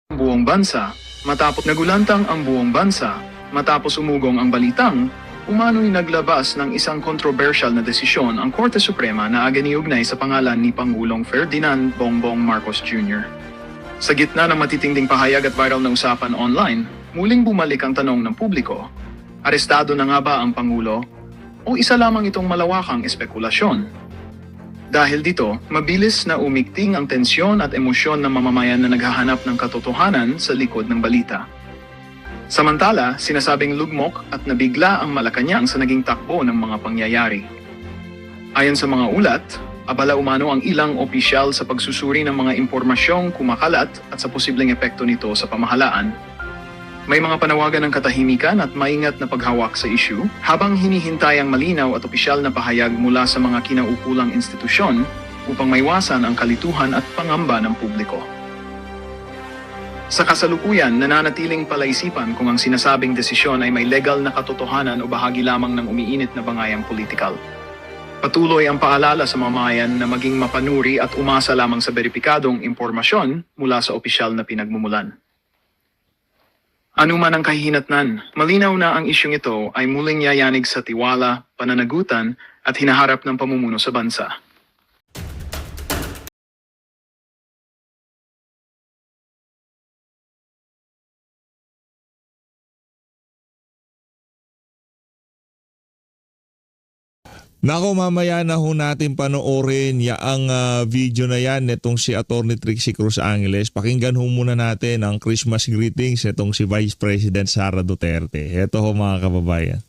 Buong bansa, nagulantang ang buong bansa, matapos umugong ang balitang, umano'y naglabas ng isang kontrobersyal na desisyon ang Korte Suprema na aginiugnay sa pangalan ni Pangulong Ferdinand Bongbong Marcos Jr. Sa gitna ng matitinding pahayag at viral na usapan online, muling bumalik ang tanong ng publiko, arestado na nga ba ang Pangulo o isa lamang itong malawakang espekulasyon? Dahil dito, mabilis na umigting ang tensyon at emosyon ng mamamayan na naghahanap ng katotohanan sa likod ng balita. Samantala, sinasabing lugmok at nabigla ang Malacanang sa naging takbo ng mga pangyayari. Ayon sa mga ulat, abala umano ang ilang opisyal sa pagsusuri ng mga impormasyong kumakalat at sa posibleng epekto nito sa pamahalaan. May mga panawagan ng katahimikan at maingat na paghawak sa issue habang hinihintay ang malinaw at opisyal na pahayag mula sa mga kinaukulang institusyon upang maiwasan ang kalituhan at pangamba ng publiko. Sa kasalukuyan, nananatiling palaisipan kung ang sinasabing desisyon ay may legal na katotohanan o bahagi lamang ng umiinit na bangayang politikal. Patuloy ang paalala sa mamamayan na maging mapanuri at umasa lamang sa beripikadong impormasyon mula sa opisyal na pinagmumulan. Ano man ang kahihinatnan, malinaw na ang isyong ito ay muling yayanig sa tiwala, pananagutan at hinaharap ng pamumuno sa bansa. Nako, mamaya na ho natin panoorin ang video na yan nitong si Atty. Trixie Cruz Angeles. Pakinggan ho muna natin ang Christmas greetings nitong si Vice President Sara Duterte. Ito ho mga kababayan.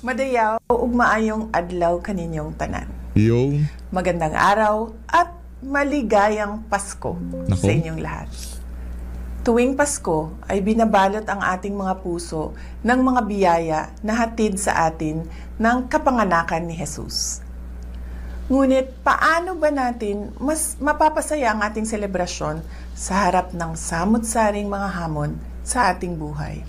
Madayaw ug maayong adlaw kaninyong tanan. Yung Magandang araw at maligayang Pasko Nako. sa inyong lahat. Tuwing Pasko ay binabalot ang ating mga puso ng mga biyaya na hatid sa atin ng kapanganakan ni Jesus. Ngunit paano ba natin mas mapapasaya ang ating selebrasyon sa harap ng samot-saring mga hamon sa ating buhay?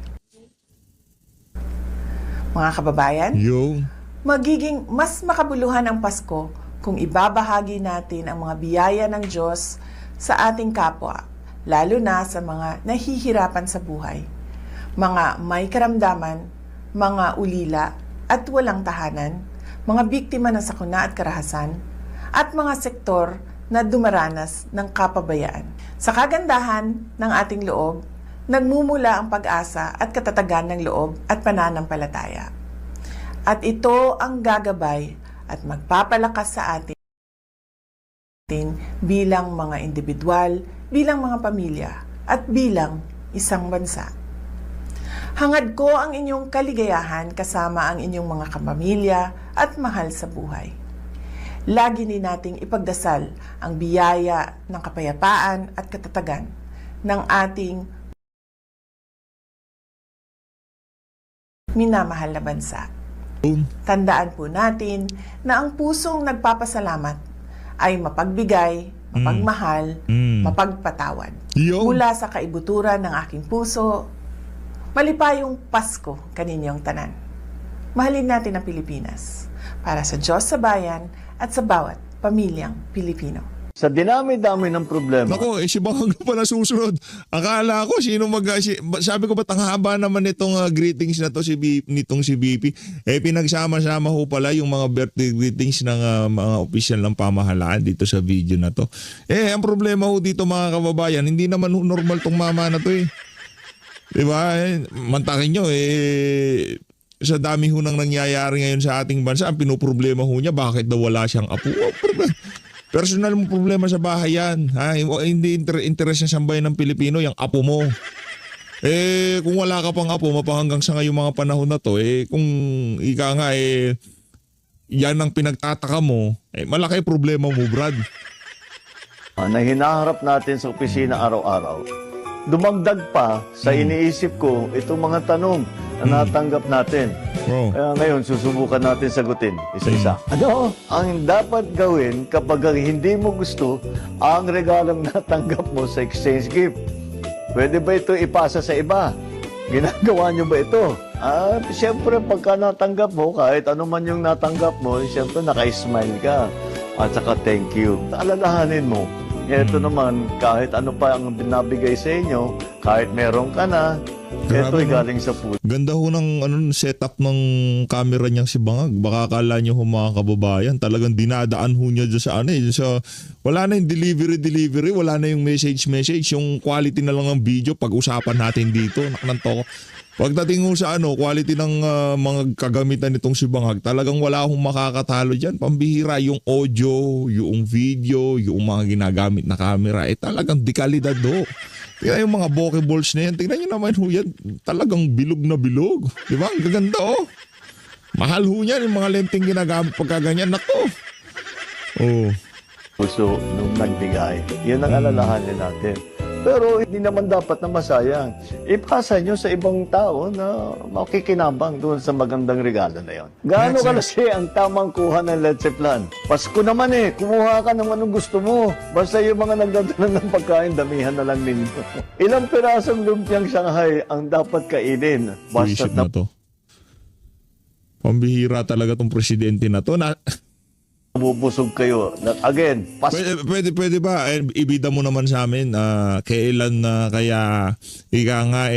Mga kababayan, yung magiging mas makabuluhan ang Pasko kung ibabahagi natin ang mga biyaya ng Diyos sa ating kapwa, lalo na sa mga nahihirapan sa buhay, mga may karamdaman, mga ulila at walang tahanan, mga biktima ng sakuna at karahasan, at mga sektor na dumaranas ng kapabayaan. Sa kagandahan ng ating loob, nagmumula ang pag-asa at katatagan ng loob at pananampalataya. At ito ang gagabay at magpapalakas sa atin bilang mga individual, bilang mga pamilya, at bilang isang bansa. Hangad ko ang inyong kaligayahan kasama ang inyong mga kapamilya at mahal sa buhay. Lagi din nating ipagdasal ang biyaya ng kapayapaan at katatagan ng ating minamahal na bansa. Tandaan po natin na ang pusong nagpapasalamat ay mapagbigay, mapagmahal, mapagpatawad. Yung Mula sa kaibuturan ng aking puso, malipayong Pasko kaninyong tanan. Mahalin natin ang Pilipinas para sa Diyos sa bayan at sa bawat pamilyang Pilipino. Sa dinami-dami ng problema, Nako, si Bangag pa na susunod. Akala ko sabi ko ba't ang haba naman nitong greetings na to nitong si BP. Pinagsama-sama ho pala yung mga birthday greetings ng mga opisyal ng pamahalaan dito sa video na to. Ang problema ho dito mga kababayan, hindi naman normal tong mama na to . Diba? Mantakin nyo sa dami ho nang nangyayari ngayon sa ating bansa, ang pinoproblema ho niya, bakit daw wala siyang apo? Personal mo problema sa bahay yan. Hindi interes niya sa bayan ng Pilipino, yung apo mo. Kung wala ka pang apo, mapahanggang sa ngayong mga panahon na to, kung ika nga, yan ang pinagtataka mo, malaki problema mo, Brad. na hinaharap natin sa opisina araw-araw, dumagdag pa sa iniisip ko itong mga tanong na natanggap natin. Kaya ngayon, susubukan natin sagutin isa-isa. Ano ang dapat gawin kapag hindi mo gusto ang regalong natanggap mo sa exchange gift? Pwede ba ito ipasa sa iba? Ginagawa nyo ba ito? Siyempre, pagka natanggap mo, kahit ano man yung natanggap mo, siyempre naka-smile ka. At saka thank you. Alalahanin mo, Ito naman, kahit ano pa ang binabigay sa inyo, kahit meron ka na, ito'y galing sa puso. Ganda ho ng setup ng camera niyang si Bangag. Baka akala niyo ho mga kababayan, talagang dinadaan ho niya dyan sa wala na yung delivery, wala na yung message, yung quality na lang ng video pag-usapan natin dito. Naknanto ko. Pagdating ho sa quality ng mga kagamitan nitong si Bangag, talagang wala hong makakatalo dyan. Pambihira yung audio, yung video, yung mga ginagamit na camera, talagang dekalidad ho. Tingnan yung mga bokeh balls na yan. Tingnan nyo naman ho yan. Talagang bilog na bilog. Di ba? Ang gaganda oh. Mahal ho yan yung mga lenteng ginagamit pagkaganyan. Nako. Oh. Puso nung nagbigay. Yun ang alalahanin natin. Pero hindi naman dapat na masayang. Ipasa nyo sa ibang tao na makikinabang doon sa magandang regalo na yon. Gaano kalaki ang tamang kuha ng Leche Plan? Pasko naman kumuha ka ng anong gusto mo. Basta yung mga nagdadala ng pagkain, damihan na lang ninyo. Ilang pirasong lumpiang Shanghai ang dapat kainin? Basta Isip na to. Pambihira talaga tong presidente na to. Bubusog kayo. Again, Pwede ba ibida mo naman sa amin kailan kaya ika nga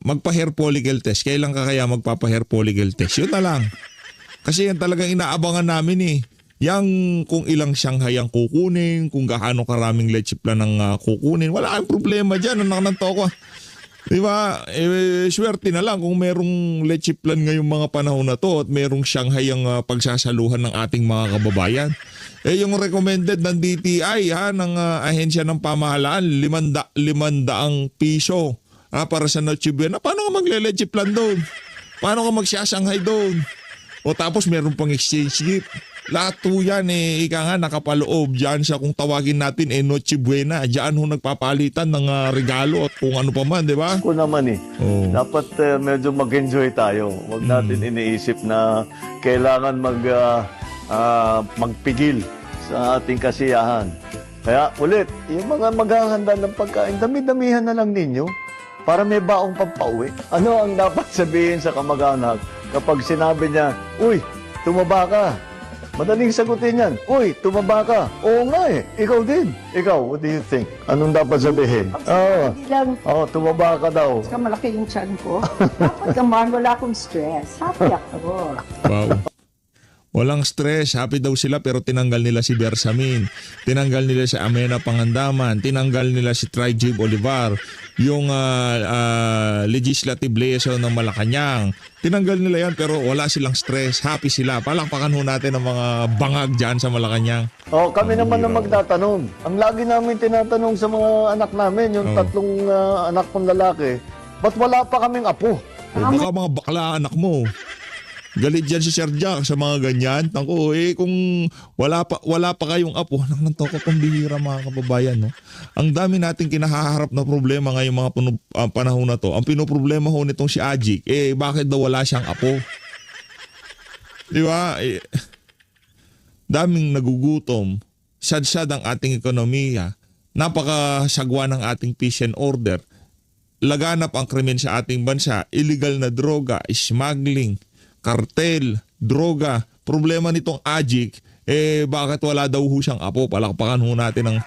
magpa-hair follicle test. Kailan ka kaya magpapa-hair follicle test? Yun na lang. Kasi yan talagang inaabangan namin Yang kung ilang Shanghai ang kukunin, kung gaano karaming Leche Plan ang kukunin, wala kang problema dyan. Nananto ko. Diba? Swerte na lang kung merong Leche Plan ngayong mga panahon na to at merong Shanghai ang pagsasaluhan ng ating mga kababayan. Yung recommended ng DTI ng ahensya ng pamahalaan, 500 piso para sa Noche Buena. Paano ka magle-Leche Plan doon? Paano ka magsashanghai doon? O tapos meron pang exchange gift. Lahat po yan ika nga nakapaloob dyan sa kung tawagin natin Noche Buena. Diyan ho nagpapalitan ng regalo at kung ano pa man, di ba? Ako naman dapat medyo mag-enjoy tayo. Huwag natin iniisip na kailangan magpigil sa ating kasiyahan. Kaya ulit, yung mga maghahanda ng pagkain, dami-damihan na lang ninyo para may baong pampauwi. Ano ang dapat sabihin sa kamag-anak kapag sinabi niya, "Uy, tumaba ka"? Madaling sagutin yan. "Uy, tumaba ka." "Oo nga ikaw din." Ikaw, what do you think? Anong dapat sabihin? Tumaba ka daw. Mas malaki yung tiyan ko. Dapat naman, wala akong stress. Happy ako. Wow. Walang stress, happy daw sila pero tinanggal nila si Bersamin, tinanggal nila si Amena Pangandaman, tinanggal nila si Trigib Olivar, yung legislative liaison ng Malacanang. Tinanggal nila yan pero wala silang stress, happy sila. Palakpakan ho natin ang mga bangag dyan sa Malacanang. Kami naman na magtatanong. Ang lagi namin tinatanong sa mga anak namin, yung tatlong anak kong lalaki, ba't wala pa kaming apo? Baka mga bakla anak mo. Galit dyan si Sir Jack sa mga ganyan. Tangko, kung wala pa kayong apo, nanto ko pambihira mga kababayan. No? Ang dami nating kinahaharap na problema ngayong mga panahon na to. Ang pinoproblema ho nitong si Ajik, bakit daw wala siyang apo? Di ba? Daming nagugutom. Sad-sad ang ating ekonomiya. Napakasagwa ng ating peace and order. Laganap ang krimen sa ating bansa. Illegal na droga, smuggling, kartel, droga. Problema nitong Ajik, bakit wala daw ho siyang apo? Palakpakan ho natin ang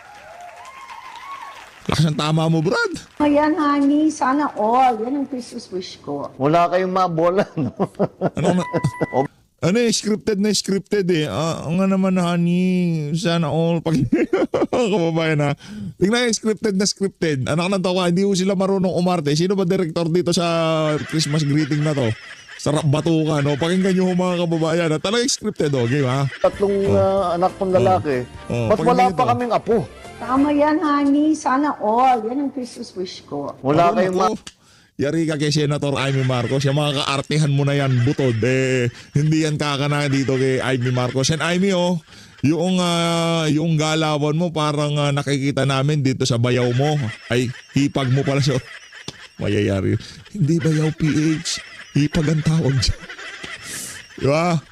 lakas ng tama mo, Brad. Ayan, honey. Sana all. Yan ang Christmas wish ko. Wala kayong mabola, no? Scripted na scripted Ang nga naman, honey, sana all. Pag kababayan na. Tingnan yung scripted na scripted. Anak ng tawa, hindi ho sila marunong umarte. Sino ba director dito sa Christmas greeting na to? Sarap batuka, no? Pakinggan nyo mga kababayan. Talagang scripted, okay, ha? Tatlong anak kong lalaki, ba't wala pa kaming apo? Tama yan, honey. Sana all. Yan ang Christmas wish ko. Wala kayong Yari ka kay Senator Amy Marcos. Yung mga kaartihan mo na yan, butod. Hindi yan kakana dito kay Amy Marcos. And Amy, yung galawan mo parang nakikita namin dito sa bayaw mo. Ay, hipag mo pala siya. Mayayari. Hindi bayaw PH. Hipag ang tawag dyan. Diba?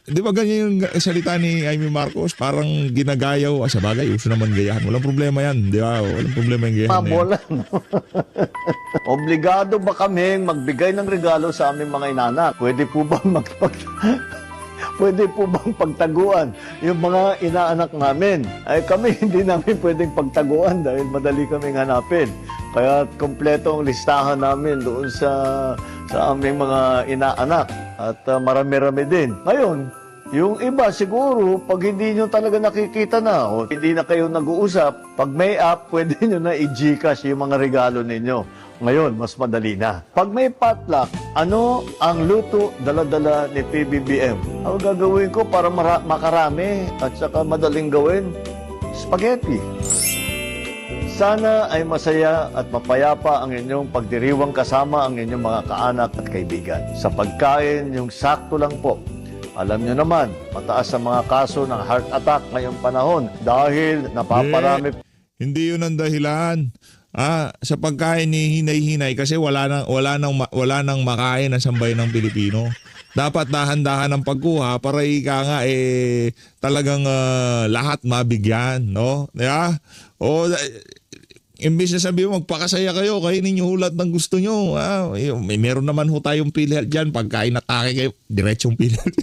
Di ba ganyan yung salita ni Amy Marcos? Parang ginagayaw. Sa bagay, uso naman gayahan. Walang problema yan. Di ba? Walang problema yung gayahan. Mabola, no? Obligado ba kaming magbigay ng regalo sa aming mga inanak? Pwede po ba pwede po bang pagtaguan yung mga inaanak namin? Ay kami hindi namin pwedeng pagtaguan dahil madali kaming hanapin. Kaya kompleto ang listahan namin doon sa aming mga inaanak at marami-rami din. Ngayon, yung iba siguro, pag hindi nyo talaga nakikita na o hindi na kayo nag-uusap, pag may app, pwede nyo na i-Gcash yung mga regalo ninyo. Ngayon, mas madali na. Pag may potluck, ano ang luto dala-dala ni PBBM? Ang gagawin ko para makarami at saka madaling gawin? Spaghetti. Sana ay masaya at mapayapa ang inyong pagdiriwang kasama ang inyong mga kaanak at kaibigan. Sa pagkain, yung sakto lang po. Alam nyo naman, mataas ang mga kaso ng heart attack ngayong panahon dahil napaparami. Hindi yun ang dahilan. Sa pagkain ni hinay-hinay kasi wala nang makain ang sambayan ng Pilipino. Dapat dahan-dahan ang pagkuha para ika nga talagang lahat mabigyan, no? Yeah? Imbis na sabi mo, magpakasaya kayo, kainin nyo hulat ng gusto nyo. Meron naman ho tayong PhilHealth dyan. Pagkain atake kayo, diretsong PhilHealth.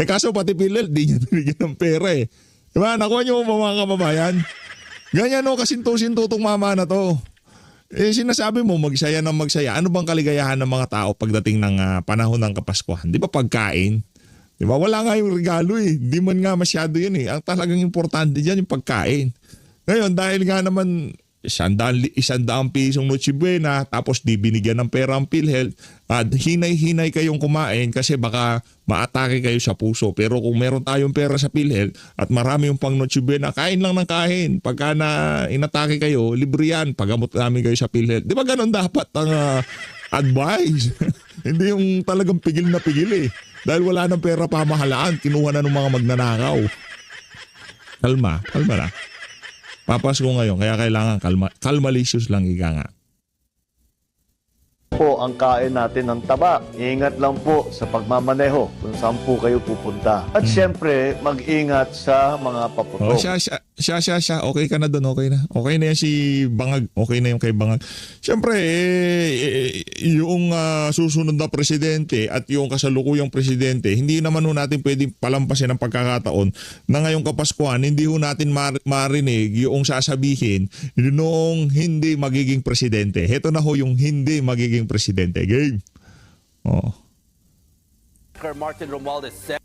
Kaso pati PhilHealth, di nyo binigyan ng pera eh. Diba? Nakuha nyo mga kababayan. Ganyan o, kasinto-sinto itong mama na to. Sinasabi mo, magsaya ng magsaya. Ano bang kaligayahan ng mga tao pagdating ng panahon ng Kapaskuhan? Di ba pagkain? Di ba? Wala nga yung regalo eh. Di man nga masyado yun eh. Ang talagang importante dyan yung pagkain. Ngayon, dahil nga naman 100 pisong Noche Buena, tapos di binigyan ng pera ang PhilHealth, at hinay-hinay kayong kumain kasi baka maatake kayo sa puso. Pero kung meron tayong pera sa PhilHealth at marami yung pang Noche Buena, kain lang ng kain. Pagka na inatake kayo, libre yan, pagamot namin kayo sa PhilHealth. Di ba ganun dapat ang advice? Hindi yung talagang pigil na pigil eh. Dahil wala ng pera pamahalaan, kinuha na ng mga magnanakaw. Kalma na. Papasko ngayon, kaya kailangan kalmalicious lang ika nga. Po ang kain natin ng taba. Ingat lang po sa pagmamaneho kung saan po kayo pupunta. At syempre, mag-ingat sa mga paputok. Siya. Okay ka na doon, okay na. Okay na yan si Bangag. Okay na yung kay Bangag. Syempre, yung susunod na presidente at yung kasalukuyang presidente, hindi naman ho natin pwedeng palampasin ang pagkakataon na ngayong Kapaskuhan, hindi ho natin marinig yung sasabihin noong hindi magiging presidente. Heto na ho yung hindi magiging presidente. Game. Martin Romualdez said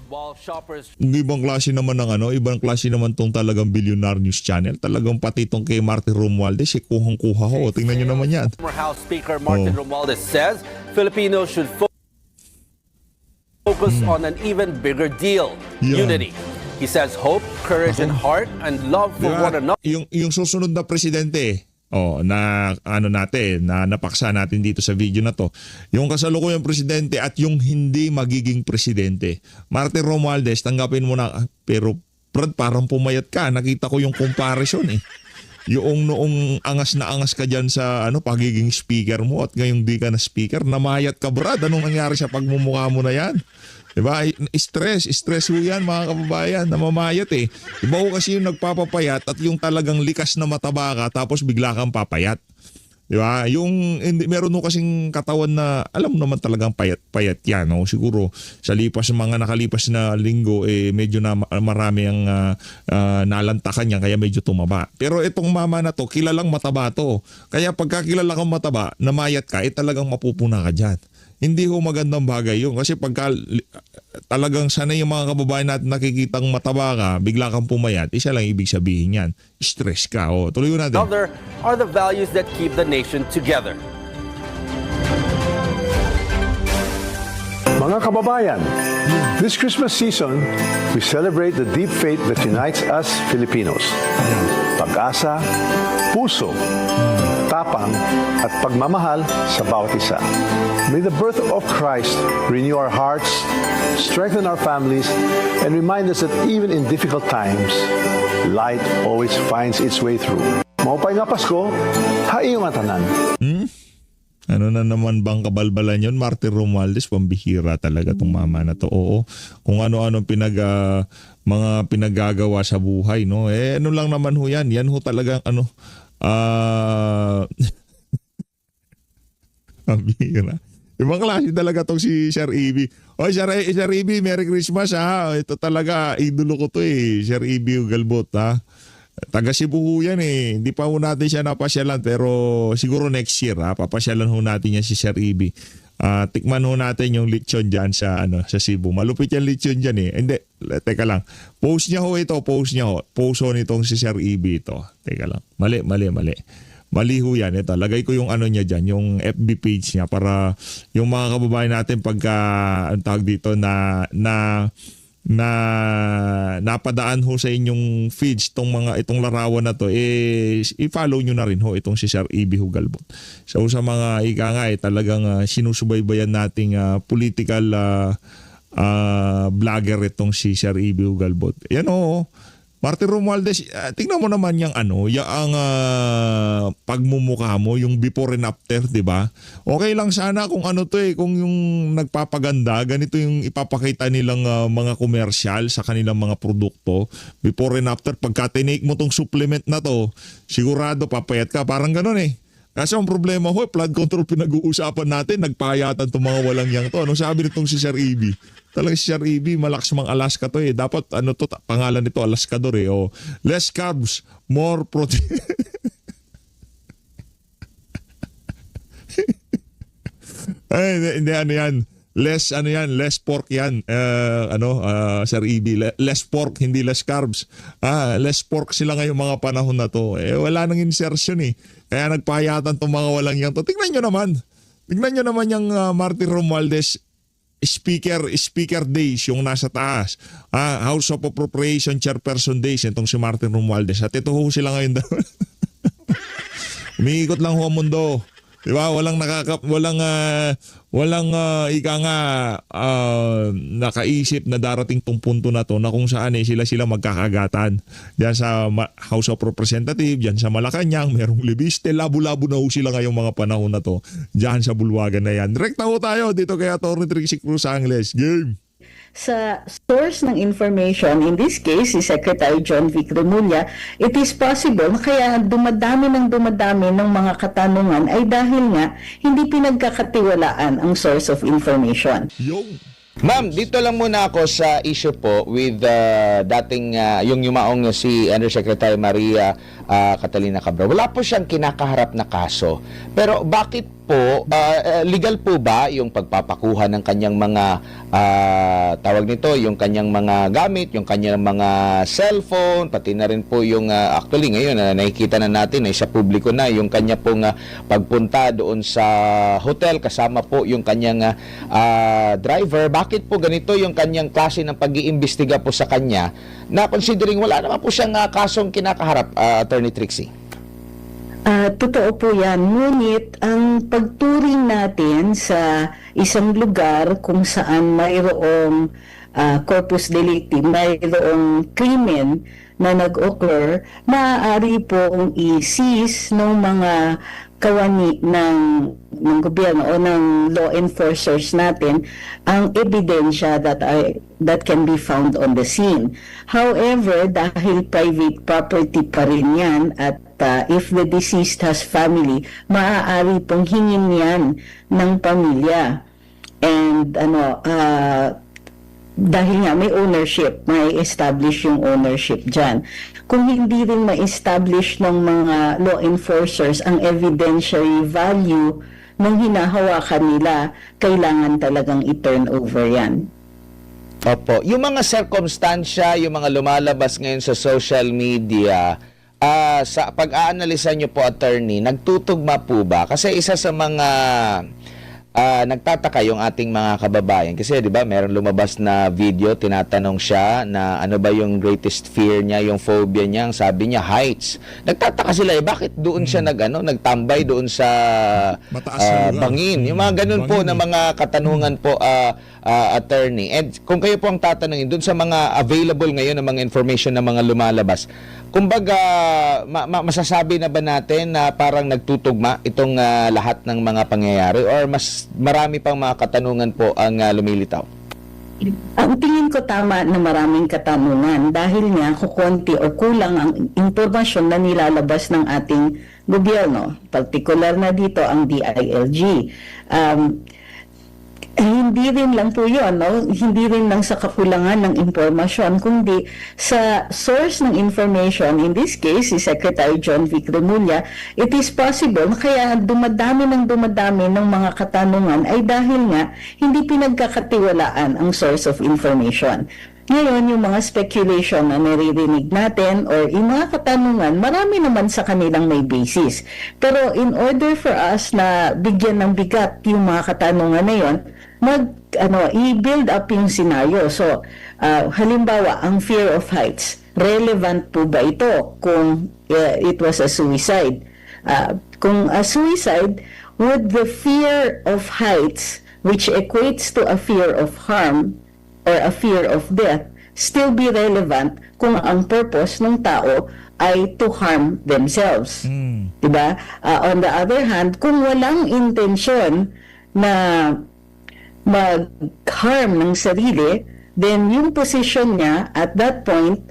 while shoppers ibang klase naman ibang klase naman tong talagang Billionaire News Channel. Talagang pati tong kay Martin Romualdez, kuhang-kuha ho. Tingnan nyo naman yan. former House Speaker Martin Romualdez says Filipinos should focus on an even bigger deal, unity. He says hope, courage, and heart, and love for one another. Yung susunod na presidente, na napaksa natin dito sa video na to. Yung kasalukuyang presidente at yung hindi magiging presidente. Martin Romualdez, tanggapin mo na, pero Brad, parang pumayat ka. Nakita ko yung comparison eh. Yung noong angas na angas ka dyan sa pagiging speaker mo at ngayong di ka na speaker, namayat ka Brad. Anong nangyari sa pagmumukha mo na yan? Diba? Stress ho yan mga kababayan, namamayat eh. Diba ho kasi yung nagpapapayat at yung talagang likas na mataba ka tapos bigla kang papayat. Diba? Yung meron ho kasing katawan na alam mo naman talagang payat yan. No? Siguro sa mga nakalipas na linggo medyo na marami ang nalantakan niya kaya medyo tumaba. Pero itong mama na to, kilalang mataba to. Kaya pagka kilala kang mataba, namayat ka, talagang mapupuna ka dyan. Hindi ho magandang bagay yun. Kasi pagka talagang sanay yung mga kababayan natin nakikitang mataba ka, bigla kang pumayat, isa lang ibig sabihin yan. Stress ka. Tuloy ko natin. Other are the values that keep the nation together. Mga kababayan, this Christmas season, we celebrate the deep faith that unites us Filipinos. Pag-asa, puso, tapang, at pagmamahal sa bawat isa. May the birth of Christ renew our hearts, strengthen our families, and remind us that even in difficult times, light always finds its way through. Maupay nga Pasko, haiyong atanan. Ano na naman bang kabalbalan yun? Martin Romualdez, pambihira talaga tong mama na to. Oo, kung ano-ano mga pinagagawa sa buhay, no? Ano lang naman ho yan. Yan ho talagang pambihira. Ibang klase talaga tong si Sir EB. O Sir EB, Merry Christmas ha. Ito talaga, idolo ko to Sir EB Galbot ha. Taga Cebu ho yan Hindi pa ho natin siya napasyalan pero siguro next year ha. Papasyalan ho natin yan si Sir EB. Tikman ho natin yung lechon dyan sa Cebu. Malupit yung lechon dyan Hindi, teka lang. Post niya ho ito, post ho nitong si Sir EB ito. Teka lang. Mali. Mali ho yan. Ito, lagay ko yung niya dyan, yung FB page niya para yung mga kababayan natin pagka, ang tawag dito, na napadaan ho sa inyong feeds itong larawan na to i-follow nyo na rin ho itong si Sir EB Galbot. So sa mga ika nga talagang sinusubaybayan nating political vlogger itong si Sir EB Galbot. Yan Martin Romualdez, tingnan mo naman yung pagmumukha mo, yung before and after, di ba? Okay lang sana kung kung yung nagpapaganda, ganito yung ipapakita nilang mga commercial sa kanilang mga produkto. Before and after, pagka tinake mo tong supplement na to, sigurado papayat ka. Parang ganun Kasi ang problema flood control pinag-uusapan natin, nagpayatan itong mga walang yang to. Anong sabi nitong si Sir EB? Talaga si Sir EB, malakas mang Alaska to Dapat pangalan nito Alaskador less carbs, more protein. Hindi yan. Less pork yan. Sir EB, less pork, hindi less carbs. Less pork sila ngayong mga panahon na to. Wala nang insertion Kaya nagpahayatan tong mga walang yang to. Tingnan nyo naman yung Martin Romualdez Speaker Days, yung nasa taas. House of Appropriation Chairperson Days, itong si Martin Romualdez. At ito ho sila ngayon. Umiikot lang ho ang mundo. Diba? Walang nakaisip na darating tong punto na to na kung saan sila magkakagatan. Diyan sa House of Representatives, diyan sa Malacanang, merong libiste, labo-labo na ho sila ngayong mga panahon na to. Diyan sa bulwagan na yan. Direkta ho tayo dito kay Atty. Trixie Cruz Angles. Game! Sa source ng information, in this case, si Secretary John Vic Remulla, it is possible kaya dumadami ng mga katanungan ay dahil nga hindi pinagkakatiwalaan ang source of information. Yung Ma'am, dito lang muna ako sa issue po with dating yung yumaong si Undersecretary Maria Catalina Cabral. Wala po siyang kinakaharap na kaso. Pero bakit po, legal po ba yung pagpapakuha ng kanyang mga tawag nito, yung kanyang mga gamit, yung kanyang mga cellphone, pati na rin po yung actually ngayon nakikita na natin sa publiko na yung kanya pong pagpunta doon sa hotel kasama po yung kanyang driver. Bakit po ganito yung kanyang klase ng pag-iimbestiga po sa kanya na considering wala naman po siyang kasong kinakaharap, Attorney Trixie? Totoo po yan. Ngunit ang pagturing natin sa isang lugar kung saan mayroong corpus delicti, mayroong krimen na nag-occur, maaari pong i-seize ng mga kawani ng gobyerno o ng law enforcers natin ang ebidensya that can be found on the scene. However, dahil private property pa rin yan at if the deceased has family, maaari pong hingin yan ng pamilya. And dahil nga may ownership, may establish yung ownership dyan. Kung hindi rin ma-establish ng mga law enforcers ang evidentiary value ng hinahawakan nila, kailangan talagang i-turn over yan. Opo. Yung mga circumstansya, yung mga lumalabas ngayon sa social media, sa pag-aanalisa nyo po, attorney, nagtutugma po ba? Kasi isa sa mga nagtataka yung ating mga kababayan kasi 'di ba meron lumabas na video, tinatanong siya na ano ba yung greatest fear niya, yung phobia niya, ang sabi niya heights. Nagtataka sila bakit doon siya nagtambay doon sa bangin. Yung mga ganun po na mga katanungan po, attorney. And kung kayo po ang tatanungin doon sa mga available ngayon na mga information na mga lumalabas, kumbaga, masasabi na ba natin na parang nagtutugma itong lahat ng mga pangyayari or mas marami pang mga katanungan po ang lumilitaw? Ang tingin ko tama na maraming katanungan dahil nga kukunti o kulang ang impormasyon na nilalabas ng ating gobyerno, particular na dito ang DILG. hindi rin lang po yun, no? Hindi rin lang sa kakulangan ng impormasyon, kundi sa source ng information, in this case, si Secretary John Vic Remulla, it is possible, kaya dumadami ng mga katanungan ay dahil nga hindi pinagkakatiwalaan ang source of information. Ngayon, yung mga speculation na naririnig natin or yung mga katanungan, marami naman sa kanilang may basis. Pero in order for us na bigyan ng bigat yung mga katanungan na yun, i-build up yung scenario. So, halimbawa, ang fear of heights, relevant po ba ito kung it was a suicide? Kung a suicide, would the fear of heights, which equates to a fear of harm, or a fear of death, still be relevant kung ang purpose ng tao ay to harm themselves. Diba? On the other hand, kung walang intensyon na mag-harm ng sarili, then yung position niya at that point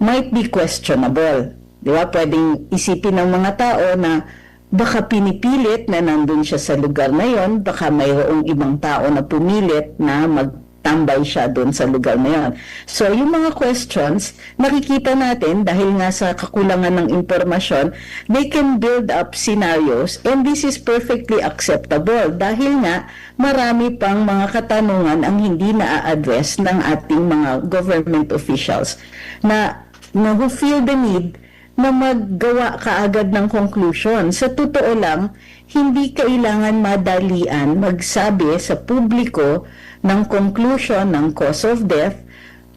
might be questionable. Diba? Pwedeng isipin ng mga tao na baka pinipilit na nandun siya sa lugar na yon, baka mayroong ibang tao na pumilit na magtambay siya doon sa lugar na yon. So, yung mga questions, nakikita natin dahil nga sa kakulangan ng impormasyon, they can build up scenarios and this is perfectly acceptable dahil nga marami pang mga katanungan ang hindi na-address ng ating mga government officials na who feel the need na maggawa kaagad ng conclusion. Sa totoo lang, hindi kailangan madalian magsabi sa publiko ng conclusion ng cause of death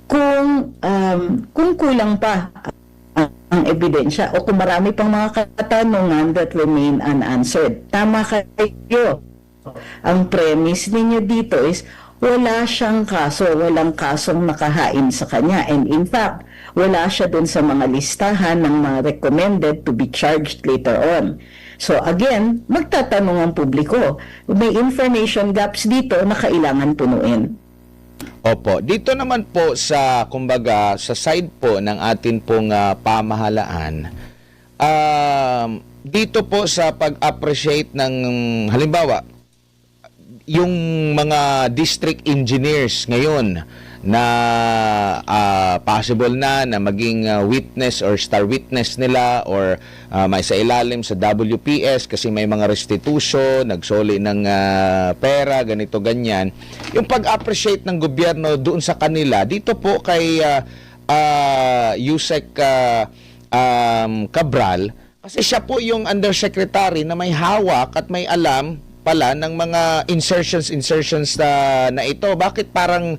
kung kulang pa ang ebidensya o kung marami pang mga katanungan that remain unanswered. Tama kayo. Ang premise ninyo dito is wala siyang kaso, walang kasong nakahain sa kanya. And in fact, wala siya dun sa mga listahan ng mga recommended to be charged later on. So again, magtatanong ang publiko. May information gaps dito na kailangan punuin. Opo, dito naman po sa, kumbaga, sa side po ng atin pong pamahalaan, dito po sa pag-appreciate ng, halimbawa, yung mga district engineers ngayon na possible na maging witness or star witness nila or may sa ilalim sa WPS kasi may mga restitution, nagsoli ng pera, ganito, ganyan. Yung pag-appreciate ng gobyerno doon sa kanila, dito po kay Yusek Cabral, kasi siya po yung undersecretary na may hawak at may alam pala ng mga insertions na ito. Bakit parang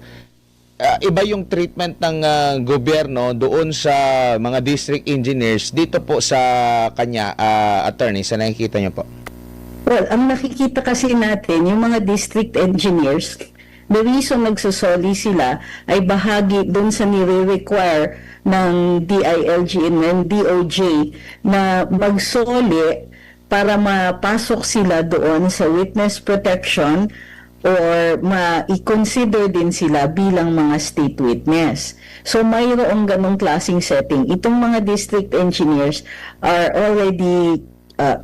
iba yung treatment ng gobyerno doon sa mga district engineers dito po sa kanya, attorney, sa nakikita niyo po? Well, ang nakikita kasi natin, yung mga district engineers, the reason nagsusoli sila ay bahagi doon sa nire-require ng DILG and DOJ na magsoli para mapasok sila doon sa witness protection or ma-i-consider din sila bilang mga state witness. So mayroong ganong klaseng setting. Itong mga district engineers are already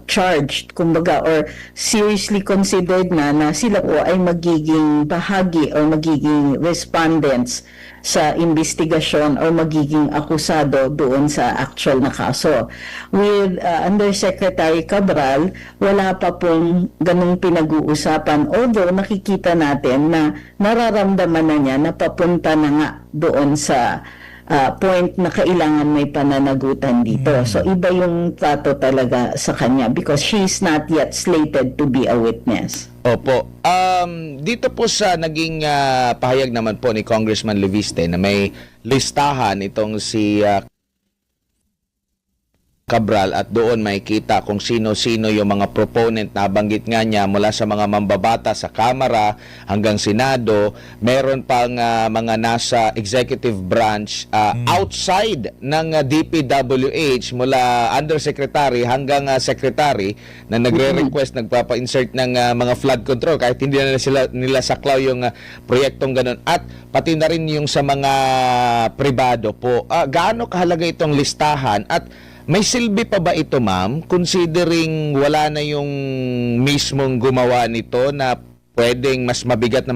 charged, kumbaga, or seriously considered na sila po ay magiging bahagi or magiging respondents sa investigasyon or magiging akusado doon sa actual na kaso. With Undersecretary Cabral, wala pa pong ganung pinag-uusapan, although nakikita natin na nararamdaman na niya na papunta na nga doon sa point na kailangan may pananagutan dito. So iba yung trato talaga sa kanya because she's not yet slated to be a witness. Opo. Dito po sa naging pahayag naman po ni Congressman Leviste na may listahan itong si Cabral at doon makikita kung sino-sino yung mga proponent na banggit nga niya mula sa mga mambabata sa Kamara hanggang Senado. Meron pang mga nasa executive branch outside ng DPWH mula undersecretary hanggang secretary na nagre-request, nagpapa-insert ng mga flood control kahit hindi na nila saklaw yung proyektong ganun. At pati na rin yung sa mga pribado po. Gaano kahalaga itong listahan at may silbi pa ba ito, ma'am, considering wala na yung mismong gumawa nito na pwedeng mas mabigat na